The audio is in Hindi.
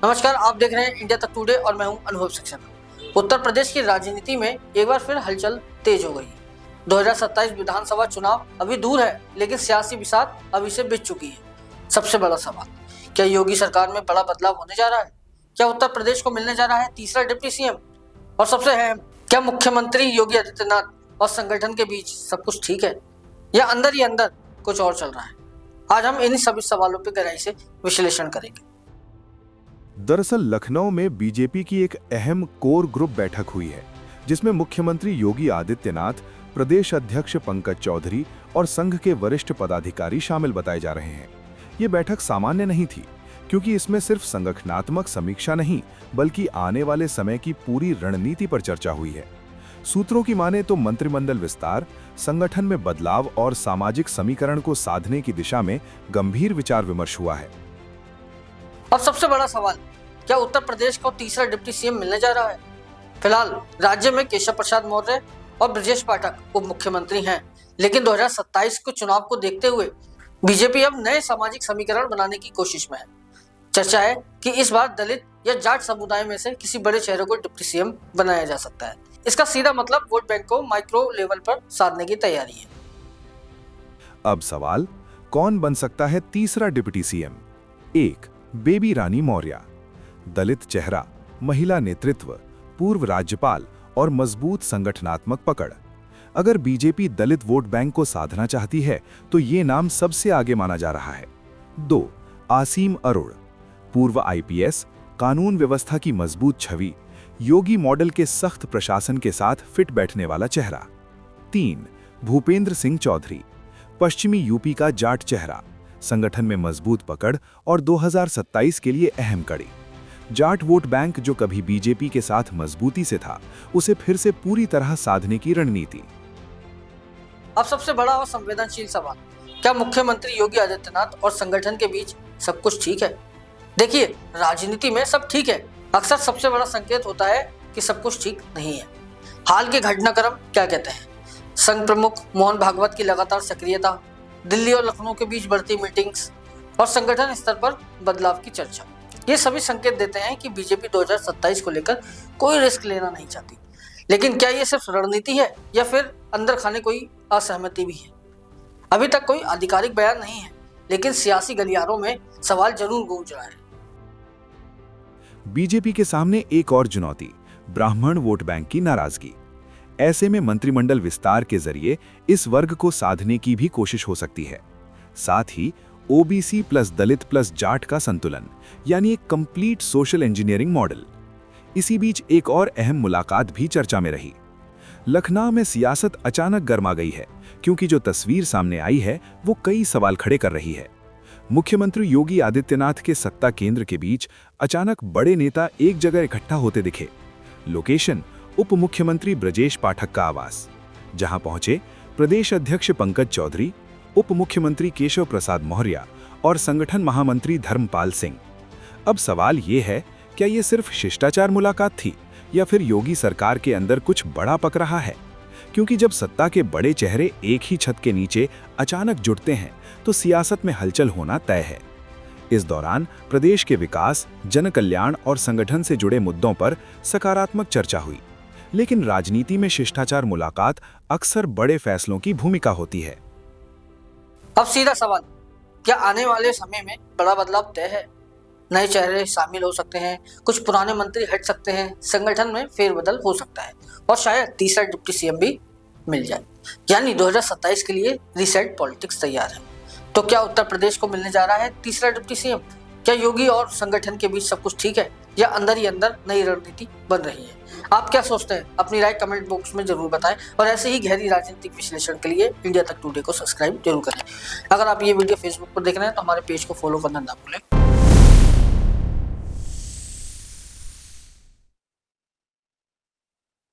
नमस्कार, आप देख रहे हैं इंडिया तक टुडे और मैं हूं अनुभव सक्सेना। उत्तर प्रदेश की राजनीति में एक बार फिर हलचल तेज हो गई। 2027 विधानसभा चुनाव अभी दूर है, लेकिन सियासी बिसात अभी से बिछ चुकी है। सबसे बड़ा सवाल, क्या योगी सरकार में बड़ा बदलाव होने जा रहा है? क्या उत्तर प्रदेश को मिलने जा रहा है तीसरा डिप्टी सीएम? और सबसे अहम, क्या मुख्यमंत्री योगी आदित्यनाथ और संगठन के बीच सब कुछ ठीक है या अंदर ही अंदर कुछ और चल रहा है? आज हम इन सभी सवालों पर गहराई से विश्लेषण करेंगे। दरअसल लखनऊ में बीजेपी की एक अहम कोर ग्रुप बैठक हुई है, जिसमें मुख्यमंत्री योगी आदित्यनाथ, प्रदेश अध्यक्ष पंकज चौधरी और संघ के वरिष्ठ पदाधिकारी शामिल बताए जा रहे हैं। ये बैठक सामान्य नहीं थी, क्योंकि इसमें सिर्फ संगठनात्मक समीक्षा नहीं, बल्कि आने वाले समय की पूरी रणनीति पर चर्चा हुई है। सूत्रों की माने तो मंत्रिमंडल विस्तार, संगठन में बदलाव और सामाजिक समीकरण को साधने की दिशा में गंभीर विचार विमर्श हुआ है। अब सबसे बड़ा सवाल, क्या उत्तर प्रदेश को तीसरा डिप्टी सीएम मिलने जा रहा है? फिलहाल राज्य में केशव प्रसाद मौर्य और ब्रजेश पाठक उप मुख्यमंत्री हैं, लेकिन 2027 के चुनाव को देखते हुए बीजेपी अब नए सामाजिक समीकरण बनाने की कोशिश में है। चर्चा है कि इस बार दलित या जाट समुदाय में से किसी बड़े चेहरे को डिप्टी सीएम बनाया जा सकता है। इसका सीधा मतलब वोट बैंक को माइक्रो लेवल पर साधने की तैयारी है। अब सवाल, कौन बन सकता है तीसरा डिप्टी सीएम? 1. बेबी रानी मौर्य, दलित चेहरा, महिला नेतृत्व, पूर्व राज्यपाल और मजबूत संगठनात्मक पकड़। अगर बीजेपी दलित वोट बैंक को साधना चाहती है तो ये नाम सबसे आगे माना जा रहा है। 2. आसीम अरोड़, पूर्व आईपीएस, कानून व्यवस्था की मजबूत छवि, योगी मॉडल के सख्त प्रशासन के साथ फिट बैठने वाला चेहरा। 3. भूपेंद्र सिंह चौधरी, पश्चिमी यूपी का जाट चेहरा, संगठन में मजबूत पकड़ और 2027 के लिए अहम कड़ी। जाट वोट बैंक जो कभी बीजेपी के साथ मजबूती से था, उसे फिर से पूरी तरह साधने की रणनीति। अब सबसे बड़ा और संवेदनशील सवाल, क्या मुख्यमंत्री योगी आदित्यनाथ और संगठन के बीच सब कुछ ठीक है? देखिए, राजनीति में सब ठीक है अक्सर सबसे बड़ा संकेत होता है कि सब कुछ ठीक नहीं है। हाल के घटनाक्रम क्या कहते हैं? संघ प्रमुख मोहन भागवत की लगातार सक्रियता, दिल्ली और लखनऊ के बीच बढ़ती मीटिंग्स और संगठन स्तर पर बदलाव की चर्चा, ये सभी संकेत देते हैं कि बीजेपी 2027 को लेकर कोई रिस्क लेना नहीं चाहती। लेकिन क्या ये सिर्फ रणनीति है या फिर अंदर खाने कोई असहमति भी है? अभी तक कोई आधिकारिक बयान नहीं है, लेकिन सियासी गलियारों में सवाल जरूर गूंज रहा है। बीजेपी के सामने एक और चुनौती, ब्राह्मण वोट बैंक की नाराजगी। ऐसे में मंत्रिमंडल विस्तार के जरिए इस वर्ग को साधने की भी कोशिश हो सकती है। साथ ही ओबीसी प्लस दलित प्लस जाट का संतुलन, यानी एक कंप्लीट सोशल इंजीनियरिंग मॉडल। इसी बीच एक और अहम मुलाकात भी चर्चा में रही। लखनऊ में सियासत अचानक गर्मा गई है, क्योंकि जो तस्वीर सामने आई है वो कई सवाल खड़े कर रही है। मुख्यमंत्री योगी आदित्यनाथ के सत्ता केंद्र के बीच अचानक बड़े नेता एक जगह इकट्ठा होते दिखे। लोकेशन उप मुख्यमंत्री ब्रजेश पाठक का आवास, जहां पहुंचे प्रदेश अध्यक्ष पंकज चौधरी, उप मुख्यमंत्री केशव प्रसाद मौर्य और संगठन महामंत्री धर्मपाल सिंह। अब सवाल ये है, क्या ये सिर्फ शिष्टाचार मुलाकात थी या फिर योगी सरकार के अंदर कुछ बड़ा पक रहा है? क्योंकि जब सत्ता के बड़े चेहरे एक ही छत के नीचे अचानक जुटते हैं तो सियासत में हलचल होना तय है। इस दौरान प्रदेश के विकास, जन कल्याण और संगठन से जुड़े मुद्दों पर सकारात्मक चर्चा हुई, लेकिन राजनीति में शिष्टाचार मुलाकात अक्सर बड़े फैसलों की भूमिका होती है। अब सीधा सवाल, क्या आने वाले समय में बड़ा बदलाव तय है? नए चेहरे शामिल हो सकते हैं, कुछ पुराने मंत्री हट सकते हैं, संगठन में फेरबदल हो सकता है और शायद तीसरा डिप्टी सीएम भी मिल जाए। यानी 2027 के लिए रीसेट पॉलिटिक्स तैयार है। तो क्या उत्तर प्रदेश को मिलने जा रहा है तीसरा डिप्टी सीएम? क्या योगी और संगठन के बीच सब कुछ ठीक है या अंदर ही अंदर नई रणनीति बन रही है? आप क्या सोचते हैं? अपनी राय कमेंट बॉक्स में जरूर बताएं और ऐसे ही गहरी राजनीतिक विश्लेषण के लिए इंडिया तक टुडे को सब्सक्राइब जरूर करें। अगर आप ये वीडियो फेसबुक पर देख रहे हैं तो हमारे पेज को फॉलो करना ना भूलें।